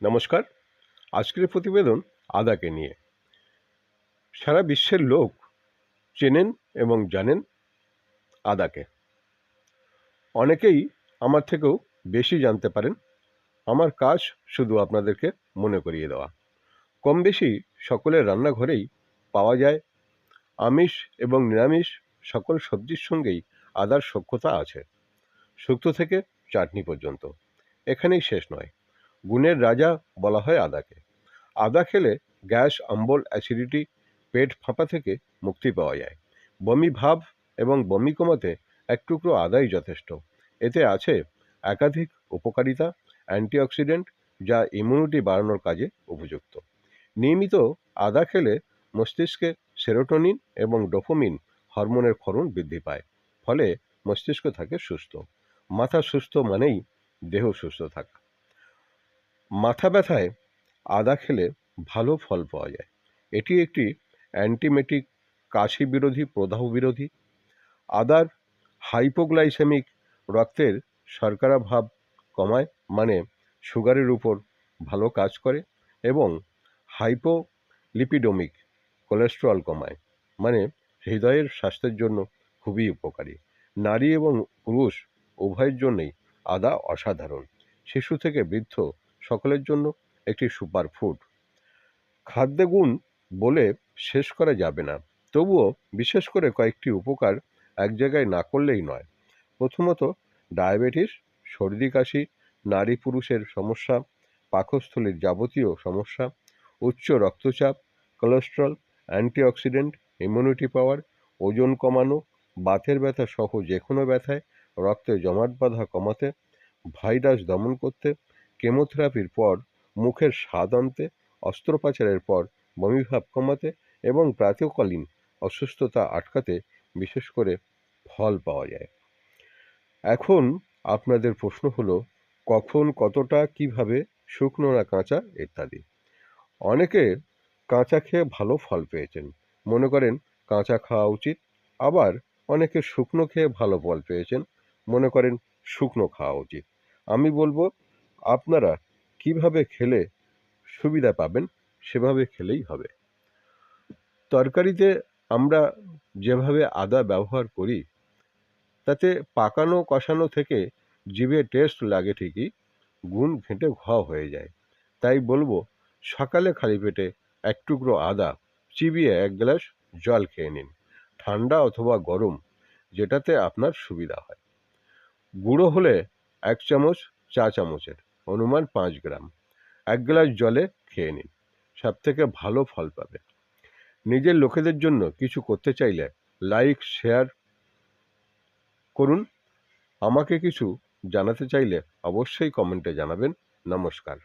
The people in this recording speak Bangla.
নমস্কার। আজকের প্রতিবেদন আদাকে নিয়ে। সারা বিশ্বের লোক চেনেন এবং জানেন আদাকে। অনেকেই আমার থেকেও বেশি জানতে পারেন। আমার কাজ শুধু আপনাদেরকে মনে করিয়ে দেওয়া। কম বেশি সকলের রান্নাঘরেই পাওয়া যায়। আমিষ এবং নিরামিষ সকল সবজির সঙ্গেই আদার সখ্যতা আছে, শুক্তো থেকে চাটনি পর্যন্ত। এখানেই শেষ নয়, গুণের রাজা বলা হয় আদাকে। আদা খেলে গ্যাস, অম্বল, অ্যাসিডিটি, পেট ফাঁপা থেকে মুক্তি পাওয়া যায়। বমি ভাব এবং বমি কমাতে এক টুকরো আদাই যথেষ্ট। এতে আছে একাধিক উপকারিতা, অ্যান্টিঅক্সিডেন্ট, যা ইমিউনিটি বাড়ানোর কাজে উপযুক্ত। নিয়মিত আদা খেলে মস্তিষ্কে সেরোটোনিন এবং ডোপামিন হরমোনের ক্ষরণ বৃদ্ধি পায়, ফলে মস্তিষ্ক থাকে সুস্থ। মাথা সুস্থ মানেই দেহ সুস্থ থাকা। মাথা ব্যথায় আদা খেলে ভালো ফল পাওয়া যায়। এটি একটি অ্যান্টিমেটিক, কাশি বিরোধী, প্রদাহ বিরোধী। আদার হাইপোগ্লাইসেমিক, রক্তের শর্করা ভাব কমায়, মানে সুগারের উপর ভালো কাজ করে, এবং হাইপোলিপিডোমিক, কোলেস্টেরল কমায়, মানে হৃদয়ের স্বাস্থ্যের জন্য খুবই উপকারী। নারী এবং পুরুষ উভয়ের জন্যই আদা অসাধারণ। শিশু থেকে বৃদ্ধ সকলের জন্য একটি সুপার ফুড। খাদ্যে গুণ বলে শেষ করা যাবে না, তবুও বিশেষ করে কয়েকটি উপকার এক জায়গায় না করলেই নয়। প্রথমত, ডায়াবেটিস, সর্দি কাশি, নারী পুরুষের সমস্যা, পাকস্থলীর যাবতীয় সমস্যা, উচ্চ রক্তচাপ, কোলেস্টেরল, অ্যান্টিঅক্সিডেন্ট, ইমিউনিটি পাওয়ার, ওজন কমানো, বাতের ব্যথা সহ যে কোনো ব্যথায়, রক্তে জমাট বাঁধা কমাতে, ভাইরাস দমন করতে, কেমোথেরাপির পর মুখের স্বাদ আনতে, অস্ত্রোপচারের পর বমিভাব কমাতে এবং প্রাতকালীন অসুস্থতা আটকাতে বিশেষ করে ফল পাওয়া যায়। এখন আপনাদের প্রশ্ন হলো, কখন, কতটা, কিভাবে, শুকনো না কাঁচা ইত্যাদি। অনেকে কাঁচা খেয়ে ভালো ফল পেয়েছেন, মনে করেন কাঁচা খাওয়া উচিত। আবার অনেকে শুকনো খেয়ে ভালো ফল পেয়েছেন, মনে করেন শুকনো খাওয়া উচিত। আমি বলবো, আপনারা কিভাবে খেলে সুবিধা পাবেন সেভাবে খেলেই হবে। তরকারিতে আমরা যেভাবে আদা ব্যবহার করি, তাতে পাকানো কষানো থেকে জিভে টেস্ট লাগে ঠিকই, গুণ ঘেঁটে ঘ হয়ে যায়। তাই বলবো, সকালে খালি পেটে এক টুকরো আদা চিবিয়ে এক গ্লাস জল খেয়ে নিন, ঠান্ডা অথবা গরম, যেটাতে আপনার সুবিধা হয়। গুঁড়ো হলে 1 চামচ চা চামচের, অনুমান 5 গ্রাম, 1 গ্লাস জলে খেয়ে নিন, সব থেকে ভালো ফল পাবে। নিজের লোকেদের জন্য কিছু করতে চাইলে লাইক, শেয়ার করুন। আমাকে কিছু জানাতে চাইলে অবশ্যই কমেন্টে জানাবেন। নমস্কার।